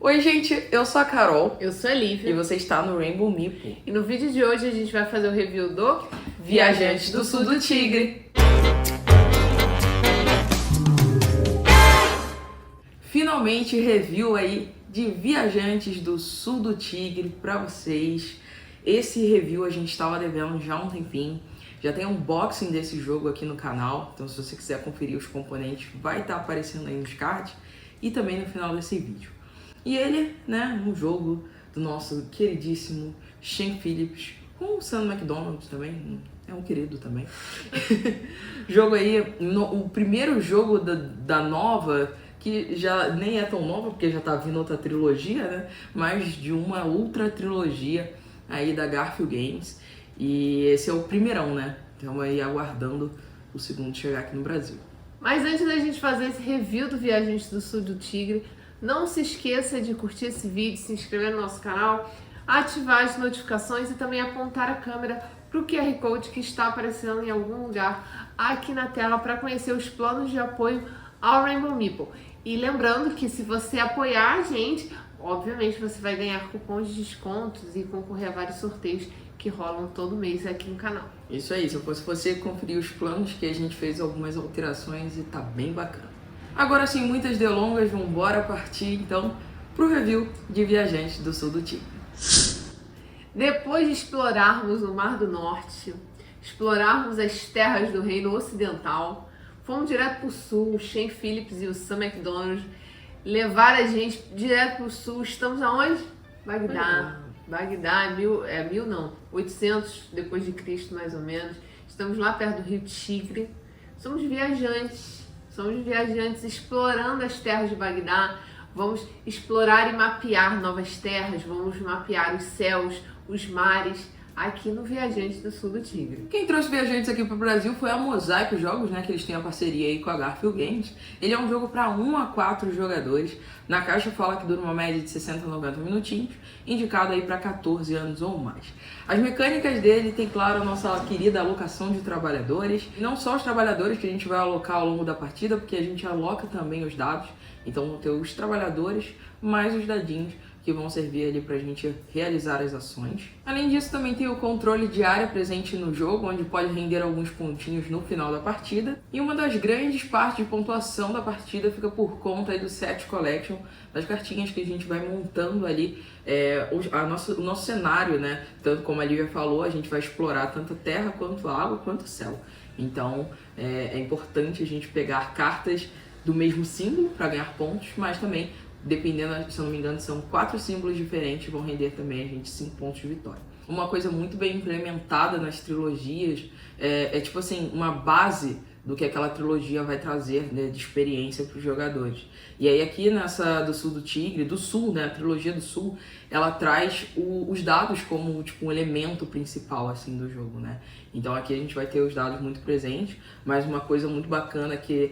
Oi, gente, eu sou a Carol Eu sou a Lívia. e você está no Rainbow Meeple. E no vídeo de hoje a gente vai fazer o review do Viajantes do Sul do Tigre. Finalmente, review aí de Viajantes do Sul do Tigre pra vocês. Esse review a gente estava devendo já há um tempinho. Já tem um unboxing desse jogo aqui no canal, então se você quiser conferir os componentes, vai estar aparecendo aí nos cards e também no final desse vídeo. E ele, né, um jogo do nosso queridíssimo Shane Phillips, com o Sam McDonald também, é um querido também. Jogo aí, o primeiro jogo da nova, que já nem é tão nova, porque já tá vindo outra trilogia, né, mas de uma outra trilogia aí da Garfield Games. E esse é o primeirão, né, estamos aí aguardando o segundo chegar aqui no Brasil. Mas antes da gente fazer esse review do Viajantes do Sul do Tigre, não se esqueça de curtir esse vídeo, se inscrever no nosso canal, ativar as notificações e também apontar a câmera para o QR Code que está aparecendo em algum lugar aqui na tela para conhecer os planos de apoio ao Rainbow Meeple. E lembrando que se você apoiar a gente, obviamente você vai ganhar cupons de descontos e concorrer a vários sorteios que rolam todo mês aqui no canal. Isso aí, se eu fosse você conferir os planos, que a gente fez algumas alterações e tá bem bacana. Agora, sem muitas delongas, vamos embora partir então pro review de Viajantes do Sul do Tigre. Depois de explorarmos o Mar do Norte, explorarmos as terras do Reino Ocidental, fomos direto pro sul, o Shane Phillips e o Sam McDonald levaram a gente direto pro sul. Estamos aonde? Bagdá. Bagdá, 800 depois de Cristo, mais ou menos. Estamos lá perto do Rio Tigre. Somos viajantes explorando as terras de Bagdá. Vamos explorar e mapear novas terras, vamos mapear os céus, os mares, aqui no Viajantes do Sul do Tigre. Quem trouxe Viajantes aqui pro Brasil foi a Mosaico Jogos, né, que eles têm a parceria aí com a Garfield Games. Ele é um jogo para 1 a 4 jogadores. Na caixa fala que dura uma média de 60 a 90 minutinhos, indicado aí para 14 anos ou mais. As mecânicas dele tem, claro, a nossa querida alocação de trabalhadores. E não só os trabalhadores que a gente vai alocar ao longo da partida, porque a gente aloca também os dados. Então vão ter os trabalhadores mais os dadinhos que vão servir ali pra gente realizar as ações. Além disso, também tem o controle de área presente no jogo, onde pode render alguns pontinhos no final da partida. E uma das grandes partes de pontuação da partida fica por conta aí do set collection, das cartinhas que a gente vai montando ali, o nosso cenário, né? Tanto como a Lívia falou, a gente vai explorar tanto a terra, quanto a água, quanto o céu. Então é importante a gente pegar cartas do mesmo símbolo para ganhar pontos, mas também, dependendo, se eu não me engano, são 4 símbolos diferentes, vão render também a gente 5 pontos de vitória. Uma coisa muito bem implementada nas trilogias é tipo assim, uma base do que aquela trilogia vai trazer, né, de experiência para os jogadores. E aí aqui nessa do Sul do Tigre, do Sul, né, a trilogia do Sul, ela traz os dados como tipo um elemento principal assim do jogo, né? Então aqui a gente vai ter os dados muito presentes, mas uma coisa muito bacana que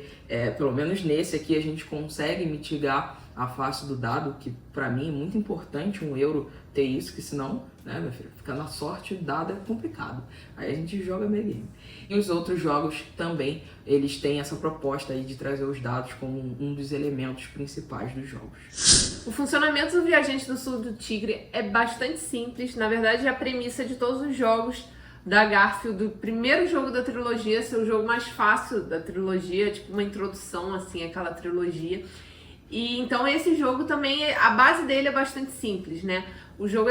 pelo menos nesse aqui a gente consegue mitigar a face do dado, que pra mim é muito importante um euro ter isso, que senão, né, meu filho, ficar na sorte, o dado é complicado. Aí a gente joga meio game. E os outros jogos também, eles têm essa proposta aí de trazer os dados como um dos elementos principais dos jogos. O funcionamento do Viajante do Sul do Tigre é bastante simples. Na verdade, é a premissa de todos os jogos da Garfield, do primeiro jogo da trilogia, ser o jogo mais fácil da trilogia, tipo uma introdução, assim, àquela trilogia. E então esse jogo também, a base dele é bastante simples, né? O jogo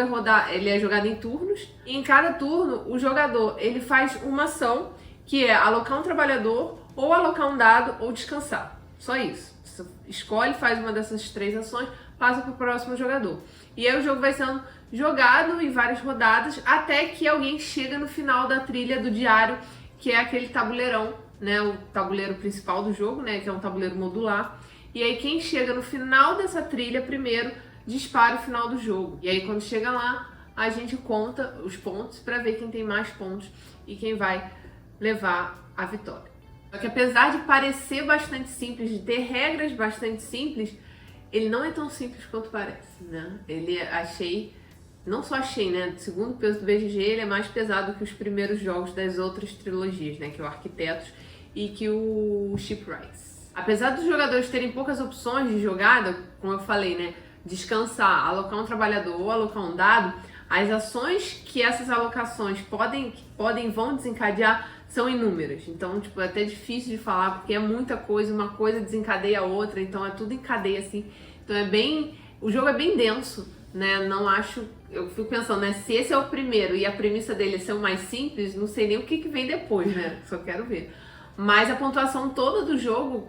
ele é jogado em turnos, e em cada turno o jogador ele faz uma ação, que é alocar um trabalhador, ou alocar um dado, ou descansar. Só isso. Você escolhe, faz uma dessas 3 ações, passa para o próximo jogador. E aí o jogo vai sendo jogado em várias rodadas, até que alguém chega no final da trilha do diário, que é aquele tabuleirão, né? O tabuleiro principal do jogo, né? Que é um tabuleiro modular. E aí quem chega no final dessa trilha primeiro dispara o final do jogo. E aí quando chega lá, a gente conta os pontos para ver quem tem mais pontos e quem vai levar a vitória. Só que apesar de parecer bastante simples, de ter regras bastante simples, ele não é tão simples quanto parece, né? Não só achei, né? Segundo o peso do BGG, ele é mais pesado que os primeiros jogos das outras trilogias, né? Que é o Arquitetos e que o Shipwrights. Apesar dos jogadores terem poucas opções de jogada, como eu falei, né? descansar, alocar um trabalhador ou alocar um dado, as ações que essas alocações vão desencadear são inúmeras. Então, tipo, é até difícil de falar, porque é muita coisa, uma coisa desencadeia a outra, então é tudo em cadeia, assim. Então o jogo é bem denso, né? Não acho, eu fico pensando, né? Se esse é o primeiro e a premissa dele é ser o mais simples, não sei nem o que vem depois, né? Só quero ver. Mas a pontuação toda do jogo,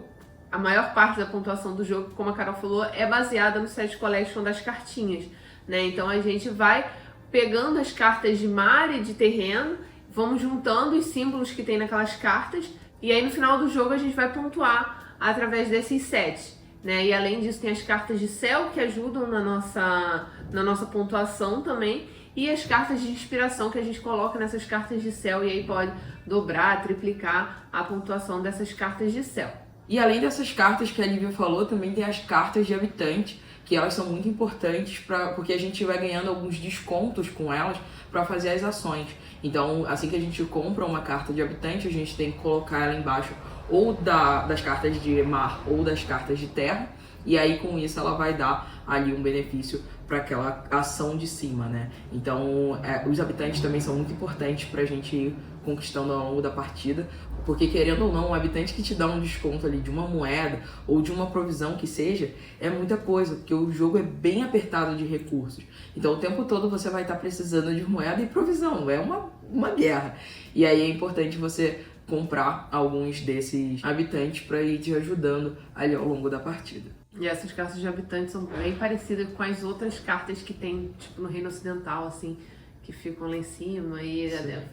a maior parte da pontuação do jogo, como a Carol falou, é baseada no set collection das cartinhas, né? Então a gente vai pegando as cartas de mar e de terreno, vamos juntando os símbolos que tem naquelas cartas, e aí no final do jogo a gente vai pontuar através desses sets, né? E além disso tem as cartas de céu que ajudam na nossa pontuação também, e as cartas de inspiração que a gente coloca nessas cartas de céu, e aí pode dobrar, triplicar a pontuação dessas cartas de céu. E além dessas cartas que a Lívia falou, também tem as cartas de habitante, que elas são muito importantes porque a gente vai ganhando alguns descontos com elas para fazer as ações. Então, assim que a gente compra uma carta de habitante, a gente tem que colocar ela embaixo ou das cartas de mar ou das cartas de terra, e aí com isso ela vai dar ali um benefício para aquela ação de cima, né? Então, os habitantes também são muito importantes para a gente ir conquistando ao longo da partida, porque querendo ou não, um habitante que te dá um desconto ali de uma moeda ou de uma provisão que seja, é muita coisa, porque o jogo é bem apertado de recursos. Então o tempo todo você vai estar precisando de moeda e provisão, é uma guerra. E aí é importante você comprar alguns desses habitantes para ir te ajudando ali ao longo da partida. E essas cartas de habitantes são bem parecidas com as outras cartas que tem, tipo, no Reino Ocidental, assim, que ficam lá em cima, e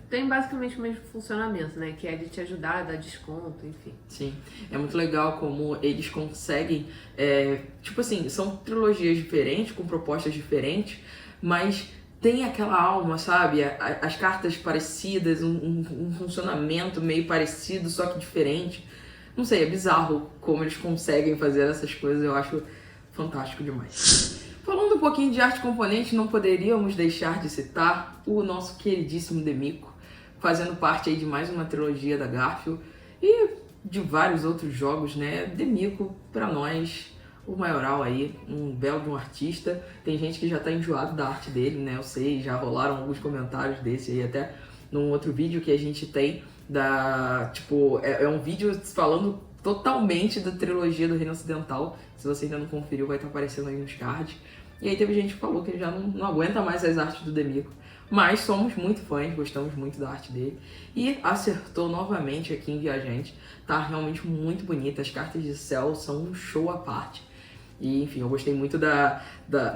tem basicamente o mesmo funcionamento, né? Que é de te ajudar, dar desconto, enfim. Sim, é muito legal como eles conseguem, tipo assim, são trilogias diferentes, com propostas diferentes, mas tem aquela alma, sabe? As cartas parecidas, um funcionamento meio parecido, só que diferente. Não sei, é bizarro como eles conseguem fazer essas coisas, eu acho fantástico demais. Falando um pouquinho de arte componente, não poderíamos deixar de citar o nosso queridíssimo Demico, fazendo parte aí de mais uma trilogia da Garfield e de vários outros jogos, né? Demico, pra nós, o maioral aí, um belo de um artista. Tem gente que já tá enjoado da arte dele, né? Eu sei, já rolaram alguns comentários desse aí, até num outro vídeo que a gente tem tipo, é um vídeo falando totalmente da trilogia do Reino Ocidental. Se você ainda não conferiu, vai estar aparecendo aí nos cards. E aí teve gente que falou que ele já não aguenta mais as artes do Demico. Mas somos muito fãs, gostamos muito da arte dele. E acertou novamente aqui em Viajante. Tá realmente muito bonita. As cartas de céu são um show à parte. E enfim, eu gostei muito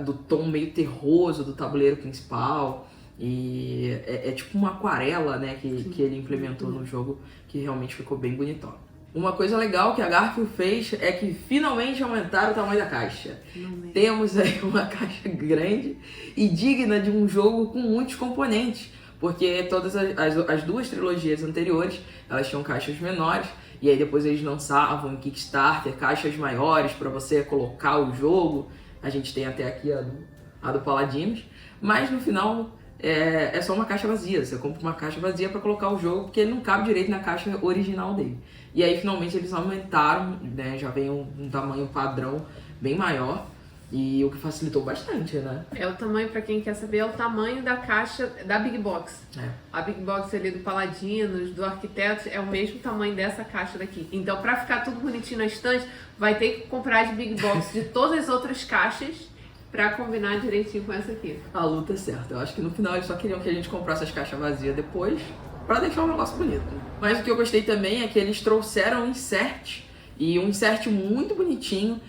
do tom meio terroso do tabuleiro principal. E é tipo uma aquarela, né, que ele implementou no jogo, que realmente ficou bem bonitão. Uma coisa legal que a Garfield fez é que finalmente aumentaram o tamanho da caixa. Finalmente. Temos aí uma caixa grande e digna de um jogo com muitos componentes, porque todas as duas trilogias anteriores, elas tinham caixas menores, e aí depois eles lançavam em Kickstarter caixas maiores para você colocar o jogo. A gente tem até aqui a do Paladinos, mas no final é só uma caixa vazia. Você compra uma caixa vazia para colocar o jogo, porque ele não cabe direito na caixa original dele. E aí finalmente eles aumentaram, né? Já vem um tamanho padrão bem maior, e o que facilitou bastante, né? O tamanho, pra quem quer saber, é o tamanho da caixa da Big Box. A Big Box ali do Paladinos, do Arquitetos, é o mesmo tamanho dessa caixa daqui. Então, pra ficar tudo bonitinho na estante, vai ter que comprar as Big Box de todas as outras caixas pra combinar direitinho com essa aqui. A luta é certa. Eu acho que no final eles só queriam que a gente comprasse as caixas vazias depois, pra deixar o negócio bonito. Mas o que eu gostei também é que eles trouxeram um insert, e um insert muito bonitinho.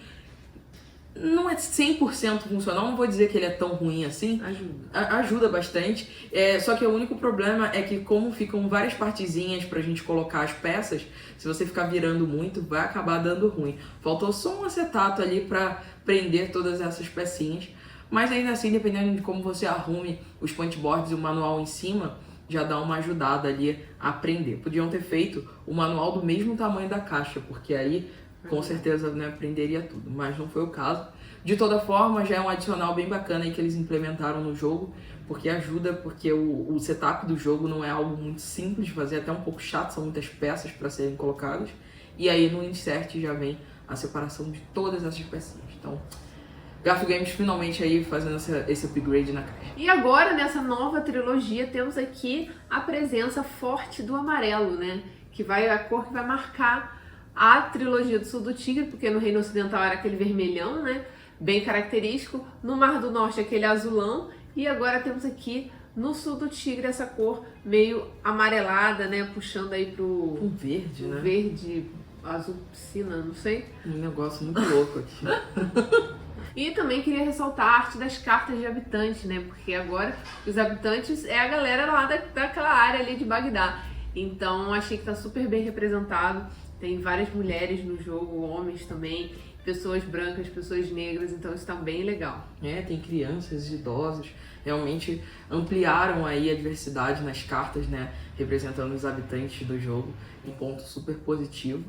Não é 100% funcional, não vou dizer que ele é tão ruim assim. Ajuda bastante. Só que o único problema é que, como ficam várias partezinhas pra gente colocar as peças, se você ficar virando muito, vai acabar dando ruim. Faltou só um acetato ali pra prender todas essas pecinhas. Mas ainda assim, dependendo de como você arrume os punchboards e o manual em cima, já dá uma ajudada ali a prender. Podiam ter feito o manual do mesmo tamanho da caixa, porque aí com certeza, né, prenderia tudo, mas não foi o caso. De toda forma, já é um adicional bem bacana aí que eles implementaram no jogo, porque ajuda, porque o setup do jogo não é algo muito simples de fazer, até um pouco chato, são muitas peças para serem colocadas. E aí no insert já vem a separação de todas essas pecinhas. Então, Garfield Games finalmente aí fazendo esse upgrade na caixa. E agora, nessa nova trilogia, temos aqui a presença forte do amarelo, né? Que vai a cor que vai marcar a trilogia do Sul do Tigre, porque no Reino Ocidental era aquele vermelhão, né? Bem característico. No Mar do Norte, aquele azulão. E agora temos aqui no Sul do Tigre essa cor meio amarelada, né? Puxando aí pro Um verde, né? verde, azul piscina, não sei. Um negócio muito louco aqui. E também queria ressaltar a arte das cartas de habitantes, né? Porque agora os habitantes é a galera lá daquela área ali de Bagdá. Então achei que tá super bem representado. Tem várias mulheres no jogo, homens também, pessoas brancas, pessoas negras, então isso tá bem legal. Tem crianças, idosos, realmente ampliaram aí a diversidade nas cartas, né? Representando os habitantes do jogo, um ponto super positivo.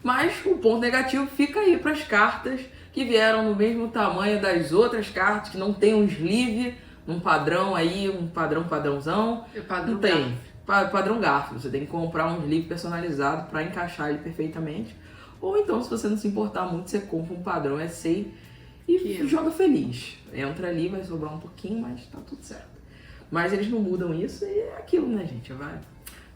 Mas o ponto negativo fica aí para as cartas que vieram no mesmo tamanho das outras cartas, que não tem um sleeve, um padrão aí, um padrãozão. Não tem. Padrão Garfield. Você tem que comprar um sleeve personalizado para encaixar ele perfeitamente. Ou então, se você não se importar muito, você compra um padrão SA e joga feliz. Entra ali, vai sobrar um pouquinho, mas tá tudo certo. Mas eles não mudam isso e é aquilo, né, gente?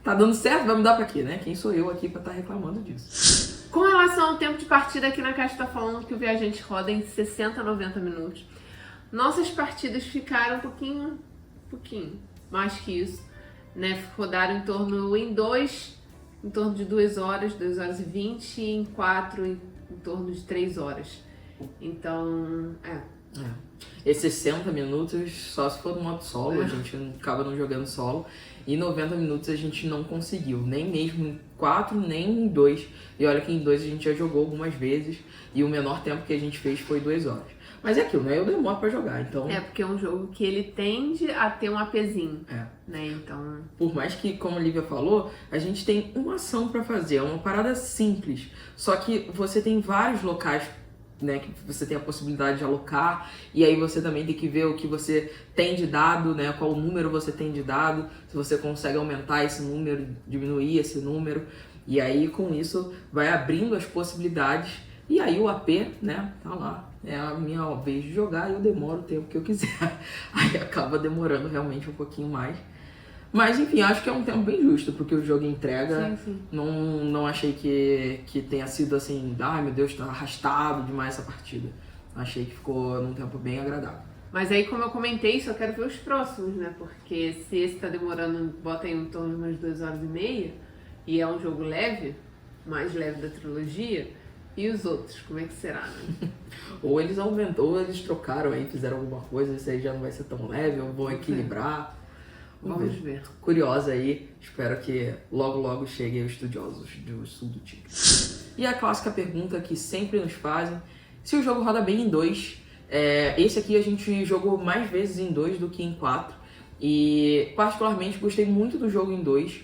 Tá dando certo, vai mudar pra quê, né? Quem sou eu aqui pra estar reclamando disso? Com relação ao tempo de partida, aqui na caixa tá falando que o viajante roda em 60 a 90 minutos. Nossas partidas ficaram um pouquinho mais que isso, né? Rodaram em torno de 2 horas, 2 horas e 20, e em 4, em torno de 3 horas. Então, Esses 60 minutos só se for no modo solo, a gente acaba não jogando solo. E 90 minutos a gente não conseguiu, nem mesmo em 4, nem em 2. E olha que em 2 a gente já jogou algumas vezes e o menor tempo que a gente fez foi 2 horas. Mas é aquilo, né? Eu demoro pra jogar, então... porque é um jogo que ele tende a ter um APzinho, né? Então... Por mais que, como a Lívia falou, a gente tem uma ação pra fazer, é uma parada simples. Só que você tem vários locais, né, que você tem a possibilidade de alocar, e aí você também tem que ver o que você tem de dado, né, qual número você tem de dado, se você consegue aumentar esse número, diminuir esse número, e aí com isso vai abrindo as possibilidades, e aí o AP, né, tá lá, é a minha vez de jogar e eu demoro o tempo que eu quiser, aí acaba demorando realmente um pouquinho mais. Mas enfim, acho que é um tempo bem justo porque o jogo entrega. Sim. Não achei que tenha sido assim, ai meu Deus, tá arrastado demais essa partida. Achei que ficou num tempo bem agradável. Mas aí, como eu comentei, só quero ver os próximos, né? Porque se esse tá demorando, bota aí em torno de umas 2 horas e meia, e é um jogo leve, mais leve da trilogia, e os outros, como é que será, né? Ou eles aumentou, ou eles trocaram aí, fizeram alguma coisa, isso aí já não vai ser tão leve, ou vão equilibrar. Vamos ver. Curiosa aí, espero que logo cheguem os estudiosos do Sul do Tigre. E a clássica pergunta que sempre nos fazem, se o jogo roda bem em 2, esse aqui a gente jogou mais vezes em 2 do que em 4, e particularmente gostei muito do jogo em 2,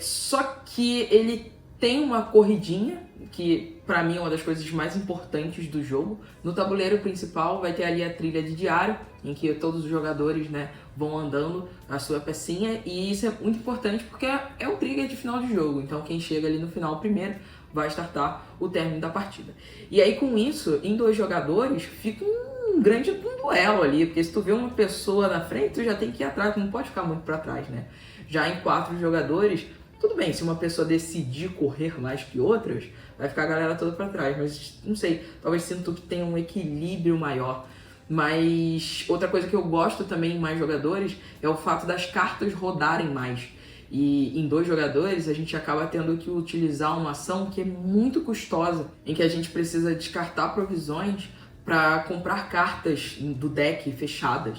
só que ele tem uma corridinha, que pra mim é uma das coisas mais importantes do jogo. No tabuleiro principal vai ter ali a trilha de diário, em que todos os jogadores, né, vão andando a sua pecinha, e isso é muito importante porque é o trigger de final de jogo, então quem chega ali no final primeiro vai startar o término da partida. E aí com isso, em 2 jogadores, fica um grande duelo ali, porque se tu vê uma pessoa na frente, tu já tem que ir atrás, tu não pode ficar muito pra trás, né? Já em 4 jogadores, tudo bem, se uma pessoa decidir correr mais que outras, vai ficar a galera toda pra trás, mas não sei, talvez sinto que tenha um equilíbrio maior. Mas outra coisa que eu gosto também em mais jogadores é o fato das cartas rodarem mais. E em 2 jogadores a gente acaba tendo que utilizar uma ação que é muito custosa, em que a gente precisa descartar provisões para comprar cartas do deck fechadas.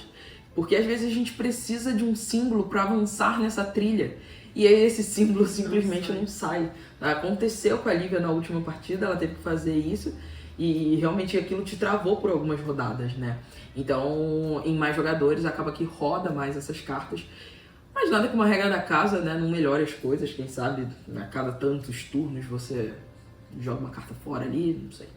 Porque às vezes a gente precisa de um símbolo para avançar nessa trilha. E aí esse símbolo simplesmente não sai. Aconteceu com a Lívia na última partida, ela teve que fazer isso. E realmente aquilo te travou por algumas rodadas, né? Então, em mais jogadores, acaba que roda mais essas cartas. Mas nada que uma regra da casa, né, não melhore as coisas. Quem sabe, a cada tantos turnos, você joga uma carta fora ali, não sei.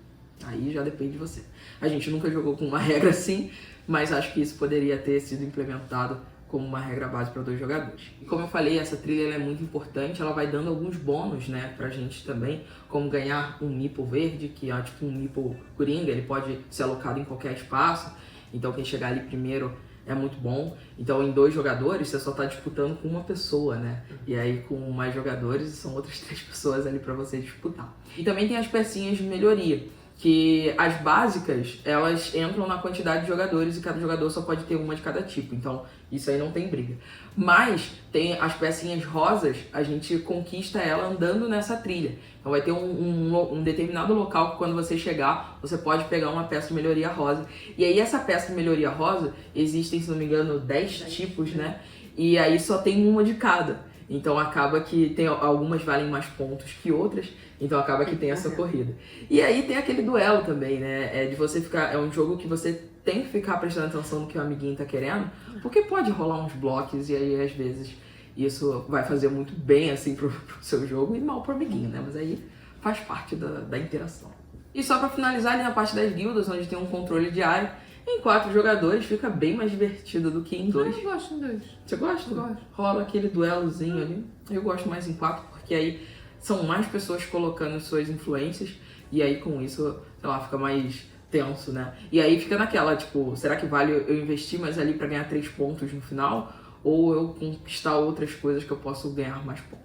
Aí já depende de você. A gente nunca jogou com uma regra assim, mas acho que isso poderia ter sido implementado como uma regra base para 2 jogadores. E como eu falei, essa trilha ela é muito importante, ela vai dando alguns bônus, né, pra gente também, como ganhar um Meeple verde, que é tipo um Meeple Coringa, ele pode ser alocado em qualquer espaço, então quem chegar ali primeiro é muito bom. Então em 2 jogadores você só tá disputando com uma pessoa, né, e aí com mais jogadores são outras 3 pessoas ali para você disputar. E também tem as pecinhas de melhoria, que as básicas, elas entram na quantidade de jogadores e cada jogador só pode ter uma de cada tipo, então isso aí não tem briga. Mas tem as pecinhas rosas, a gente conquista ela andando nessa trilha. Então vai ter um determinado local que quando você chegar, você pode pegar uma peça de melhoria rosa. E aí essa peça de melhoria rosa, existem, se não me engano, 10 tipos, né? E aí só tem uma de cada. Então acaba que tem algumas valem mais pontos que outras, então acaba que tem essa corrida. E aí tem aquele duelo também, né? É de você ficar, é um jogo que você tem que ficar prestando atenção no que o amiguinho tá querendo, porque pode rolar uns blocos e aí às vezes isso vai fazer muito bem assim pro seu jogo e mal pro amiguinho, né? Mas aí faz parte da interação. E só pra finalizar ali na parte das guildas, onde tem um controle diário, em 4 jogadores fica bem mais divertido do que em 2. Eu gosto em 2. Você gosta? Eu gosto. Rola aquele duelozinho ali. Eu gosto mais em 4, porque aí são mais pessoas colocando suas influências, e aí com isso, sei lá, fica mais tenso, né? E aí fica naquela, tipo, será que vale eu investir mais ali pra ganhar 3 pontos no final? Ou eu conquistar outras coisas que eu posso ganhar mais pontos?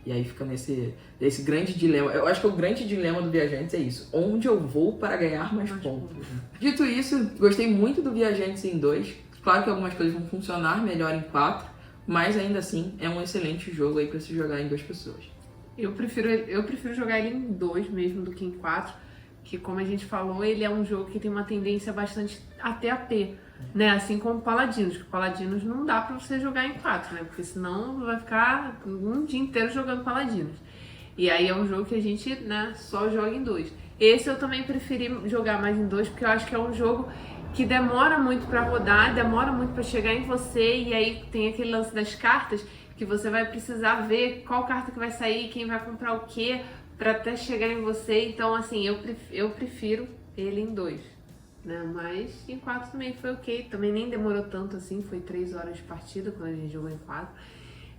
E aí fica nesse grande dilema. Eu acho que o grande dilema do Viajantes é isso. Onde eu vou para ganhar mais pontos? Dito isso, gostei muito do Viajantes em 2. Claro que algumas coisas vão funcionar melhor em 4. Mas ainda assim, é um excelente jogo aí para se jogar em 2 pessoas. Eu prefiro jogar ele em 2 mesmo do que em 4. Que como a gente falou, ele é um jogo que tem uma tendência bastante até AP. Né? Assim como Paladinos, que Paladinos não dá pra você jogar em 4, né? Porque senão vai ficar um dia inteiro jogando Paladinos. E aí é um jogo que a gente, né, só joga em 2. Esse eu também preferi jogar mais em 2, porque eu acho que é um jogo que demora muito pra rodar, demora muito pra chegar em você, e aí tem aquele lance das cartas, que você vai precisar ver qual carta que vai sair, quem vai comprar o quê, pra até chegar em você. Então, assim, eu prefiro ele em 2. Né? Mas em 4 também foi ok, também nem demorou tanto assim, foi 3 horas de partida quando a gente jogou em 4,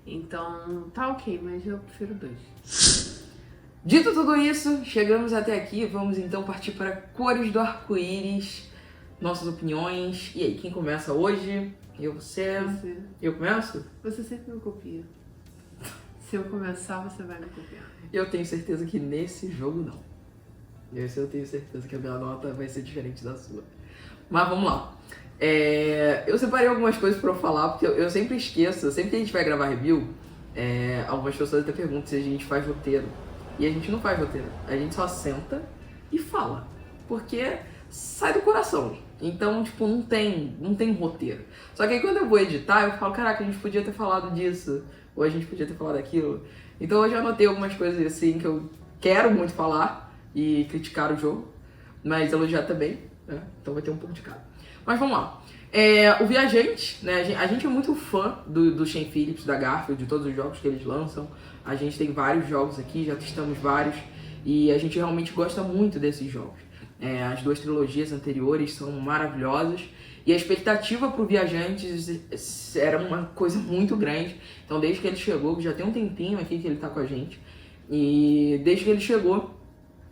então tá ok, mas eu prefiro 2. Dito tudo isso, chegamos até aqui, vamos então partir para cores do arco-íris, nossas opiniões. E aí, quem começa hoje? Você? Eu começo? Você sempre me copia. Se eu começar, você vai me copiar. Eu tenho certeza que nesse jogo não. Esse eu tenho certeza que a minha nota vai ser diferente da sua. Mas vamos lá. Eu separei algumas coisas pra eu falar, porque eu sempre esqueço. Sempre que a gente vai gravar review, algumas pessoas até perguntam se a gente faz roteiro. E a gente não faz roteiro. A gente só senta e fala. Porque sai do coração. Então, tipo, não tem roteiro. Só que aí quando eu vou editar, eu falo, caraca, a gente podia ter falado disso. Ou a gente podia ter falado daquilo. Então hoje eu anotei algumas coisas assim que eu quero muito falar e criticar o jogo, mas elogiar também, né? Então vai ter um pouco de cada. Mas vamos lá. O Viajante, né? A gente é muito fã do Shane Phillips, da Garfield, de todos os jogos que eles lançam. A gente tem vários jogos aqui, já testamos vários, e a gente realmente gosta muito desses jogos. As 2 trilogias anteriores são maravilhosas, e a expectativa pro Viajantes era uma coisa muito grande. Então desde que ele chegou, já tem um tempinho aqui que ele tá com a gente, e desde que ele chegou,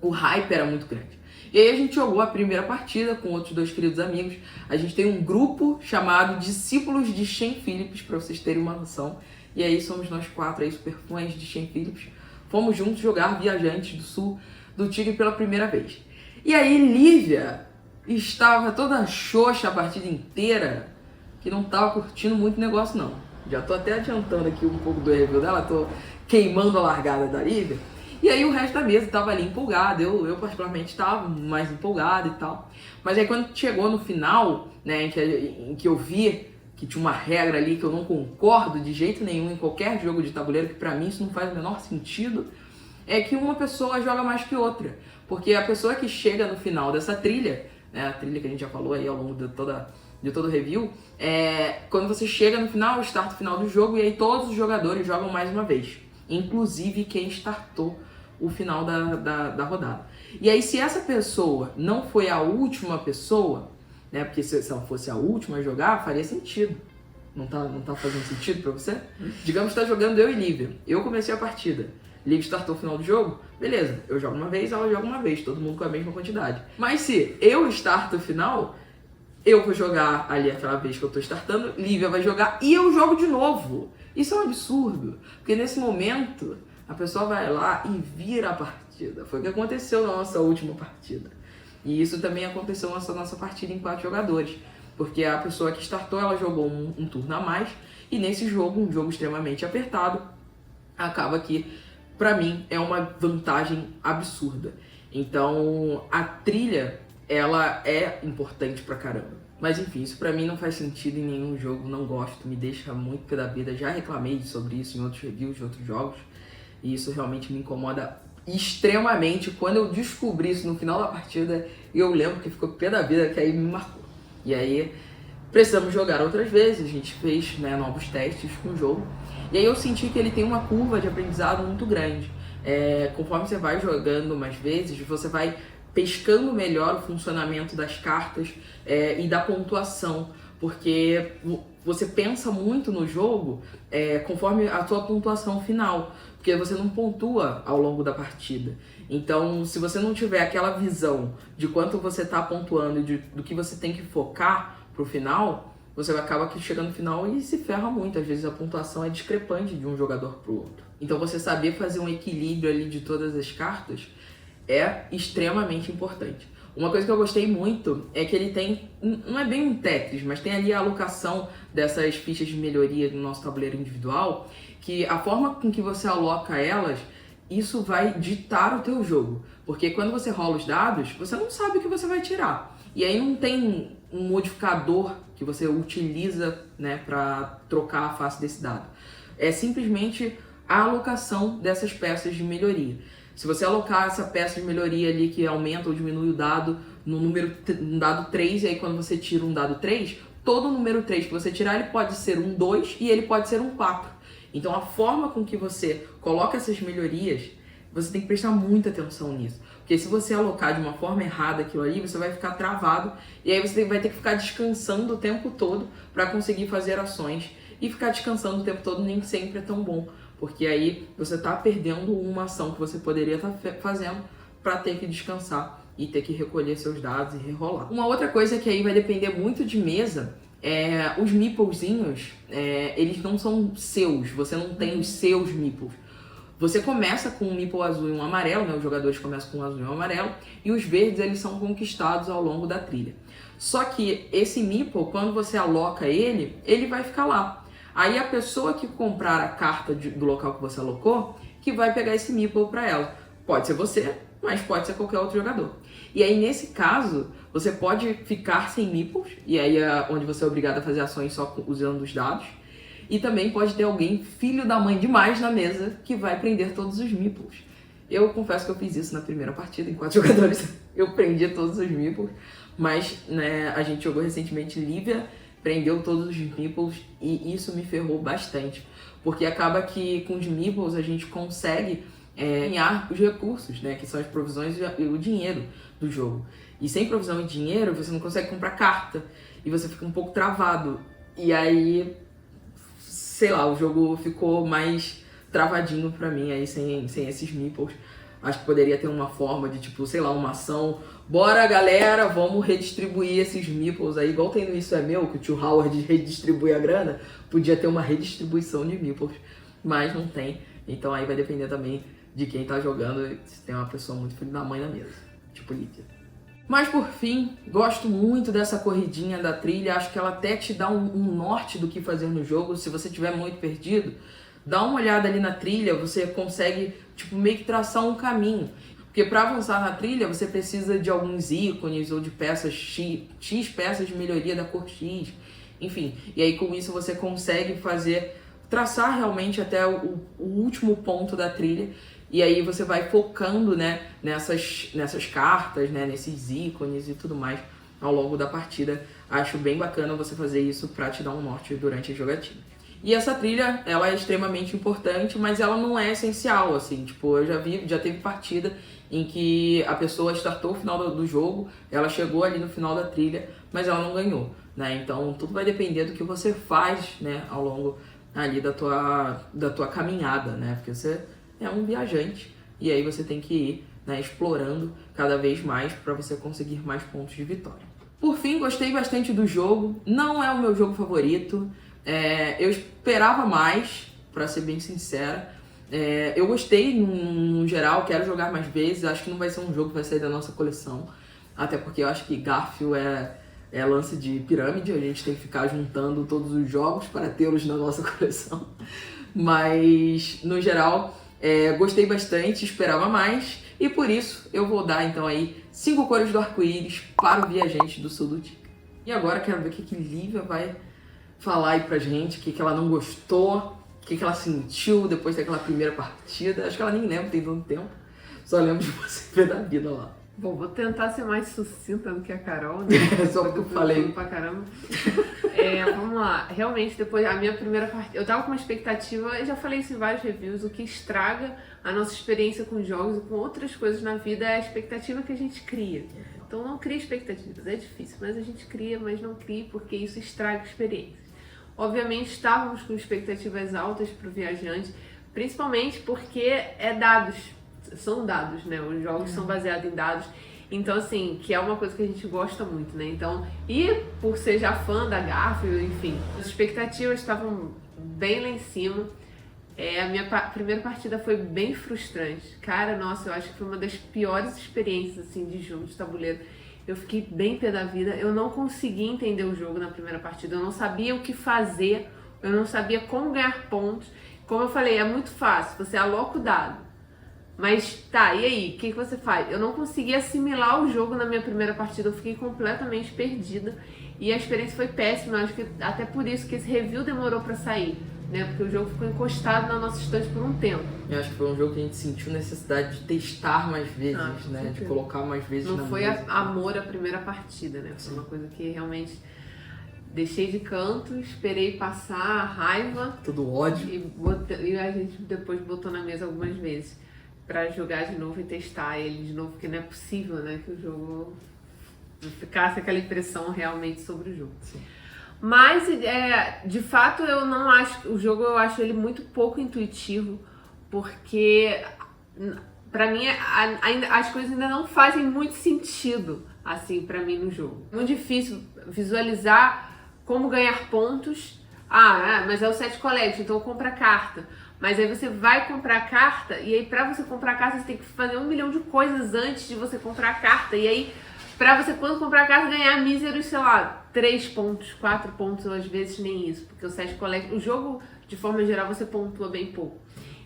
o hype era muito grande. E aí a gente jogou a primeira partida com outros 2 queridos amigos. A gente tem um grupo chamado Discípulos de Shane Phillips, para vocês terem uma noção. E aí somos nós 4 aí, super fãs de Shane Phillips. Fomos juntos jogar Viajantes do Sul do Tigre pela primeira vez. E aí Lívia estava toda xoxa a partida inteira, que não estava curtindo muito o negócio não. Já tô até adiantando aqui um pouco do review dela, tô queimando a largada da Lívia. E aí o resto da mesa tava ali empolgado, eu particularmente estava mais empolgado e tal. Mas aí quando chegou no final, né, em que eu vi que tinha uma regra ali que eu não concordo de jeito nenhum em qualquer jogo de tabuleiro, que pra mim isso não faz o menor sentido, é que uma pessoa joga mais que outra. Porque a pessoa que chega no final dessa trilha, né, a trilha que a gente já falou aí ao longo de todo o review, quando você chega no final, starta o final do jogo, e aí todos os jogadores jogam mais uma vez. Inclusive quem startou o final da rodada. E aí, se essa pessoa não foi a última pessoa, né? Porque se ela fosse a última a jogar, faria sentido. Não tá fazendo sentido pra você? Digamos que tá jogando eu e Lívia. Eu comecei a partida. Lívia startou o final do jogo. Beleza, eu jogo uma vez, ela joga uma vez. Todo mundo com a mesma quantidade. Mas se eu starto o final, eu vou jogar ali aquela vez que eu tô startando, Lívia vai jogar e eu jogo de novo. Isso é um absurdo. Porque nesse momento, a pessoa vai lá e vira a partida. Foi o que aconteceu na nossa última partida. E isso também aconteceu na nossa partida em 4 jogadores. Porque a pessoa que startou, ela jogou um turno a mais. E nesse jogo, um jogo extremamente apertado, acaba que, pra mim, é uma vantagem absurda. Então, a trilha, ela é importante pra caramba. Mas enfim, isso pra mim não faz sentido em nenhum jogo, não gosto, me deixa muito pé da vida. Já reclamei sobre isso em outros reviews de outros jogos. E isso realmente me incomoda extremamente. Quando eu descobri isso no final da partida, eu lembro que ficou pé da vida, que aí me marcou. E aí, precisamos jogar outras vezes, a gente fez, né, novos testes com o jogo. E aí eu senti que ele tem uma curva de aprendizado muito grande. Conforme você vai jogando mais vezes, você vai pescando melhor o funcionamento das cartas e da pontuação. Porque você pensa muito no jogo conforme a sua pontuação final. Porque você não pontua ao longo da partida. Então, se você não tiver aquela visão de quanto você está pontuando e do que você tem que focar pro final, você acaba que chega no final e se ferra muito. Às vezes a pontuação é discrepante de um jogador pro outro. Então, você saber fazer um equilíbrio ali de todas as cartas é extremamente importante. Uma coisa que eu gostei muito é que ele tem, não é bem um Tetris, mas tem ali a alocação dessas fichas de melhoria no nosso tabuleiro individual, que a forma com que você aloca elas, isso vai ditar o teu jogo. Porque quando você rola os dados, você não sabe o que você vai tirar. E aí não tem um modificador que você utiliza, né, para trocar a face desse dado. É simplesmente a alocação dessas peças de melhoria. Se você alocar essa peça de melhoria ali que aumenta ou diminui o dado no dado 3, e aí quando você tira um dado 3, todo número 3 que você tirar, ele pode ser um 2 e ele pode ser um 4. Então a forma com que você coloca essas melhorias, você tem que prestar muita atenção nisso. Porque se você alocar de uma forma errada aquilo ali, você vai ficar travado e aí você vai ter que ficar descansando o tempo todo para conseguir fazer ações. E ficar descansando o tempo todo nem sempre é tão bom. Porque aí você está perdendo uma ação que você poderia estar fazendo para ter que descansar e ter que recolher seus dados e rerolar. Uma outra coisa que aí vai depender muito de mesa é os meeplezinhos, eles não são seus, você não tem os seus meeples. Você começa com um meeple azul e um amarelo, né? Os jogadores começam com um azul e um amarelo, e os verdes eles são conquistados ao longo da trilha. Só que esse meeple, quando você aloca ele, ele vai ficar lá. Aí a pessoa que comprar a carta do local que você alocou, que vai pegar esse meeple para ela. Pode ser você, mas pode ser qualquer outro jogador. E aí nesse caso, você pode ficar sem meeples, e aí é onde você é obrigado a fazer ações só usando os dados. E também pode ter alguém, filho da mãe demais na mesa, que vai prender todos os meeples. Eu confesso que eu fiz isso na primeira partida, em 4 jogadores. Eu prendi todos os meeples, mas né, a gente jogou recentemente Lívia, prendeu todos os meeples e isso me ferrou bastante. Porque acaba que com os meeples a gente consegue ganhar os recursos, né, que são as provisões e o dinheiro do jogo. E sem provisão e dinheiro você não consegue comprar carta e você fica um pouco travado. E aí, sei lá, o jogo ficou mais travadinho pra mim aí sem esses meeples. Acho que poderia ter uma forma de, tipo, sei lá, uma ação. Bora, galera, vamos redistribuir esses meeples aí. Igual tem no Isso é Meu, que o tio Howard redistribui a grana. Podia ter uma redistribuição de meeples, mas não tem. Então aí vai depender também de quem tá jogando, se tem uma pessoa muito filho da mãe na mesa. Tipo Lívia. Mas por fim, gosto muito dessa corridinha da trilha. Acho que ela até te dá um norte do que fazer no jogo. Se você estiver muito perdido, dá uma olhada ali na trilha, você consegue tipo, meio que traçar um caminho. Porque para avançar na trilha, você precisa de alguns ícones ou de peças X peças de melhoria da cor X, enfim. E aí com isso você consegue traçar realmente até o último ponto da trilha. E aí você vai focando, né, nessas cartas, né, nesses ícones e tudo mais ao longo da partida. Acho bem bacana você fazer isso para te dar um norte durante a jogatina. E essa trilha, ela é extremamente importante, mas ela não é essencial, assim. Tipo, eu já teve partida em que a pessoa startou o final do jogo, ela chegou ali no final da trilha, mas ela não ganhou. né? Então tudo vai depender do que você faz, né, ao longo ali da tua caminhada, né? Porque você é um viajante e aí você tem que ir, né, explorando cada vez mais para você conseguir mais pontos de vitória. Por fim, gostei bastante do jogo. Não é o meu jogo favorito. Eu esperava mais, para ser bem sincera. Eu gostei no geral, quero jogar mais vezes. Acho que não vai ser um jogo que vai sair da nossa coleção. Até porque eu acho que Garfield é lance de pirâmide. A gente tem que ficar juntando todos os jogos para tê-los na nossa coleção. Mas, no geral, gostei bastante, esperava mais. E por isso eu vou dar então aí 5 cores do arco-íris para o viajante do sul do Tigre. E agora quero ver o que Lívia vai falar aí pra gente, o que ela não gostou, o que ela sentiu depois daquela primeira partida. Acho que ela nem lembra, tem tanto tempo. Só lembro de você ver da vida lá. Bom, vou tentar ser mais sucinta do que a Carol, né? Só porque eu falei. Pra caramba. Vamos lá. Realmente, depois, a minha primeira partida... Eu tava com uma expectativa, eu já falei isso em vários reviews, o que estraga a nossa experiência com jogos e com outras coisas na vida é a expectativa que a gente cria. Então não cria expectativas, é difícil, mas a gente cria, mas não cria porque isso estraga experiências. Obviamente estávamos com expectativas altas para o viajante, principalmente porque são dados, né? Os jogos são baseados em dados, então assim, que é uma coisa que a gente gosta muito, né? Então, e por ser já fã da Garfield, enfim, as expectativas estavam bem lá em cima. A minha primeira partida foi bem frustrante. Cara, nossa, eu acho que foi uma das piores experiências assim, de jogo de tabuleiro. Eu fiquei bem pé da vida, eu não consegui entender o jogo na primeira partida, eu não sabia o que fazer, eu não sabia como ganhar pontos. Como eu falei, é muito fácil, você aloca o dado. Mas tá, e aí, o que você faz? Eu não consegui assimilar o jogo na minha primeira partida, eu fiquei completamente perdida e a experiência foi péssima. Eu acho que até por isso que esse review demorou pra sair, né? Porque o jogo ficou encostado na nossa estante por um tempo. Eu acho que foi um jogo que a gente sentiu necessidade de testar mais vezes, né? De colocar mais vezes na mesa. Não foi amor à primeira partida, né? Foi uma coisa que realmente deixei de canto, esperei passar a raiva. Todo ódio. E a gente depois botou na mesa algumas vezes pra jogar de novo e testar ele de novo, porque não é possível, né? Que o jogo ficasse aquela impressão realmente sobre o jogo. Sim. Mas, de fato, eu não acho... O jogo, eu acho ele muito pouco intuitivo, porque, pra mim, as coisas ainda não fazem muito sentido, assim, pra mim, no jogo. Muito difícil visualizar como ganhar pontos. Mas é o set collect, então compra carta. Mas aí você vai comprar a carta, e aí pra você comprar a carta, você tem que fazer 1 milhão de coisas antes de você comprar a carta. E aí, pra você, quando comprar a carta, ganhar míseros, sei lá, 3 pontos, 4 pontos, ou às vezes nem isso. Porque o set collect, o jogo, de forma geral, você pontua bem pouco.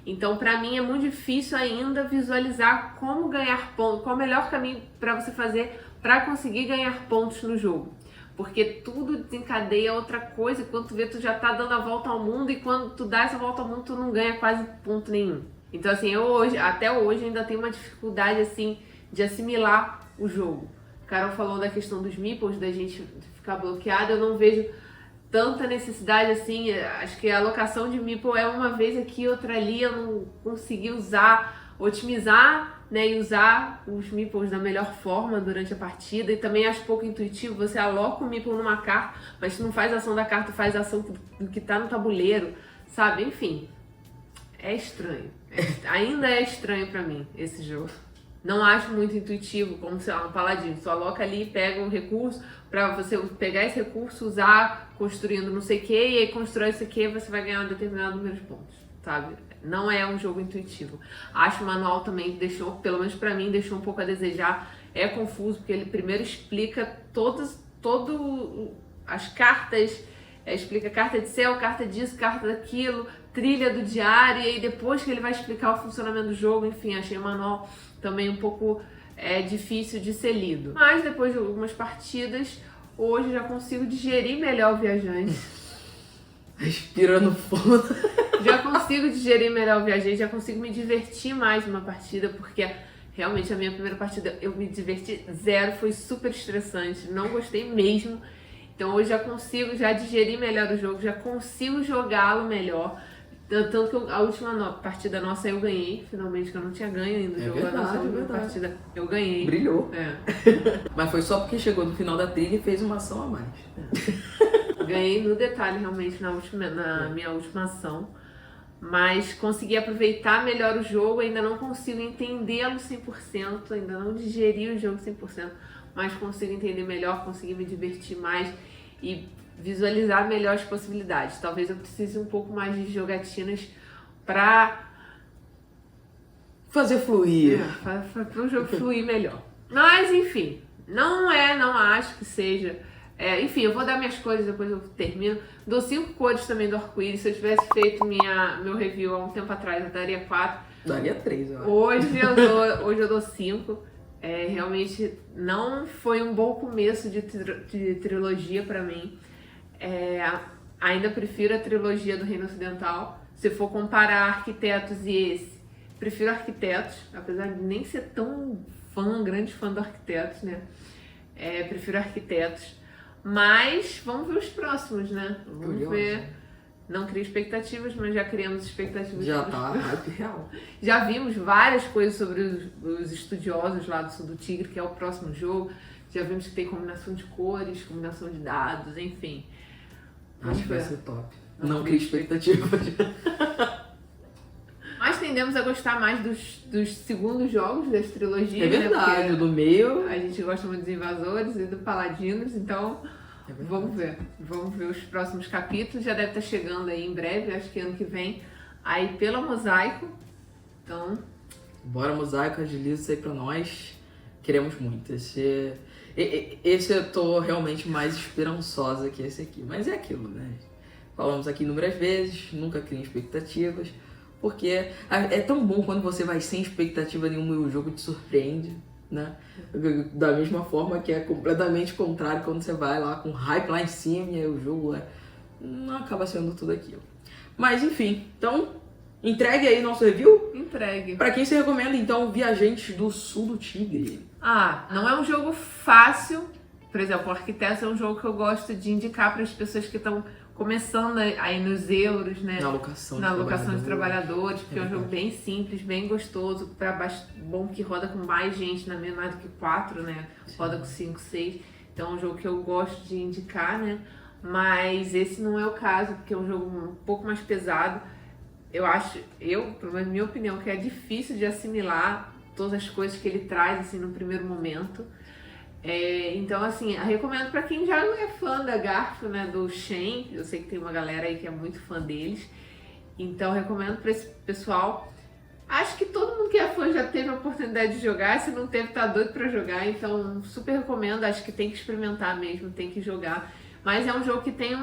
Então, pra mim, é muito difícil ainda visualizar como ganhar pontos, qual é o melhor caminho pra você fazer pra conseguir ganhar pontos no jogo. Porque tudo desencadeia outra coisa, e quando tu vê, tu já tá dando a volta ao mundo, e quando tu dá essa volta ao mundo, tu não ganha quase ponto nenhum. Então, assim, até hoje, ainda tenho uma dificuldade, assim, de assimilar o jogo. A Carol falou da questão dos meeples, da gente ficar bloqueado, eu não vejo tanta necessidade, assim, acho que a alocação de meeple é uma vez aqui, outra ali, eu não consegui otimizar, né, e usar os meeples da melhor forma durante a partida. E também acho pouco intuitivo, você aloca o meeple numa carta, mas tu não faz a ação da carta, faz a ação do que tá no tabuleiro, sabe? Enfim, é estranho. Ainda é estranho pra mim esse jogo. Não acho muito intuitivo, como, sei lá, um paladino. Só aloca ali, pega um recurso, pra você pegar esse recurso, usar construindo não sei o que, e aí constrói isso aqui, você vai ganhar um determinado número de pontos, sabe? Não é um jogo intuitivo. Acho o manual também deixou, pelo menos pra mim, deixou um pouco a desejar. É confuso, porque ele primeiro explica todas as cartas, explica carta de céu, carta disso, carta daquilo, trilha do diário, e aí depois que ele vai explicar o funcionamento do jogo, enfim, achei o manual também um pouco difícil de ser lido. Mas depois de algumas partidas, hoje já consigo digerir melhor o viajante. Respirando fundo. Já consigo digerir melhor o viajante, já consigo me divertir mais numa partida, porque realmente a minha primeira partida eu me diverti zero, foi super estressante, não gostei mesmo. Então hoje já consigo digerir melhor o jogo, já consigo jogá-lo melhor. Tanto que a última partida nossa eu ganhei, finalmente, que eu não tinha ganho ainda o jogo. Verdade, a nossa última verdade. partida eu ganhei. Brilhou. É. Mas foi só porque chegou no final da trilha e fez uma ação a mais. Ganhei no detalhe, realmente, na minha última ação. Mas consegui aproveitar melhor o jogo, ainda não consigo entendê-lo 100%, ainda não digeri o jogo 100%, mas consigo entender melhor, consigo me divertir mais e visualizar melhor as possibilidades. Talvez eu precise um pouco mais de jogatinas para Fazer fluir. para o jogo fluir melhor. Mas, enfim, não acho que seja. Enfim, eu vou dar minhas cores, depois eu termino. Dou 5 cores também do arco-íris. Se eu tivesse feito meu review há um tempo atrás, eu daria 4. Daria 3, eu acho. Hoje eu dou 5. Realmente não foi um bom começo de trilogia pra mim. Ainda prefiro a trilogia do Reino Ocidental. Se for comparar Arquitetos e esse, prefiro Arquitetos, apesar de nem ser tão grande fã do Arquitetos, né? Prefiro Arquitetos. Mas vamos ver os próximos, né? Vamos ver. Não crio expectativas, mas já criamos expectativas. Já tá hype real. Já vimos várias coisas sobre os estudiosos lá do Sul do Tigre, que é o próximo jogo. Já vimos que tem combinação de cores, combinação de dados, enfim. Acho que vai ser top. Não crio expectativas. Mas tendemos a gostar mais dos segundos jogos das trilogias. É verdade, né? do meio. A gente gosta muito dos Invasores e do Paladinos, então vamos ver. Vamos ver os próximos capítulos. Já deve estar chegando aí em breve, acho que ano que vem, aí pela Mosaico. Então. Bora, Mosaico, agiliza isso aí pra nós. Queremos muito. Esse eu tô realmente mais esperançosa que esse aqui. Mas é aquilo, né? Falamos aqui inúmeras vezes, nunca criem expectativas. Porque é tão bom quando você vai sem expectativa nenhuma e o jogo te surpreende, né? Da mesma forma que é completamente contrário quando você vai lá com hype lá em cima e aí o jogo não acaba sendo tudo aquilo. Mas enfim, então entregue aí nosso review. Entregue. Pra quem você recomenda então Viajantes do Sul do Tigre? Não é um jogo fácil. Por exemplo, o Arquitetos é um jogo que eu gosto de indicar para as pessoas que estão começando aí nos euros, né? Na alocação de trabalhadores, porque é um jogo bem simples, bem gostoso, bom que roda com mais gente, não é mais do que 4, né? Roda com 5, 6. Então é um jogo que eu gosto de indicar, né? Mas esse não é o caso, porque é um jogo um pouco mais pesado. Pelo menos minha opinião, que é difícil de assimilar todas as coisas que ele traz, assim, no primeiro momento. Então, assim, eu recomendo para quem já não é fã da Garfield, né, do Shen. Eu sei que tem uma galera aí que é muito fã deles. Então, eu recomendo para esse pessoal. Acho que todo mundo que é fã já teve a oportunidade de jogar. Se não teve, tá doido para jogar. Então, super recomendo. Acho que tem que experimentar mesmo, tem que jogar. Mas é um jogo que tem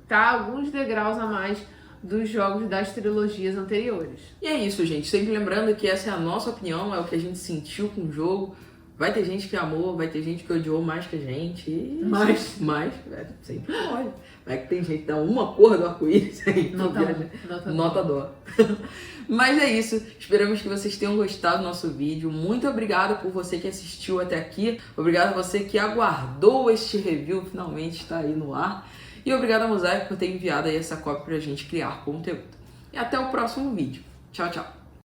alguns degraus a mais dos jogos das trilogias anteriores. E é isso, gente. Sempre lembrando que essa é a nossa opinião, é o que a gente sentiu com o jogo. Vai ter gente que amou, vai ter gente que odiou mais que a gente. Mas sempre pode. Vai que tem gente que dá uma cor do arco-íris aí. Nota dó. Mas é isso. Esperamos que vocês tenham gostado do nosso vídeo. Muito obrigado por você que assistiu até aqui. Obrigado a você que aguardou este review finalmente estar aí no ar. E obrigado a Mosaico por ter enviado aí essa cópia pra gente criar conteúdo. E até o próximo vídeo. Tchau, tchau.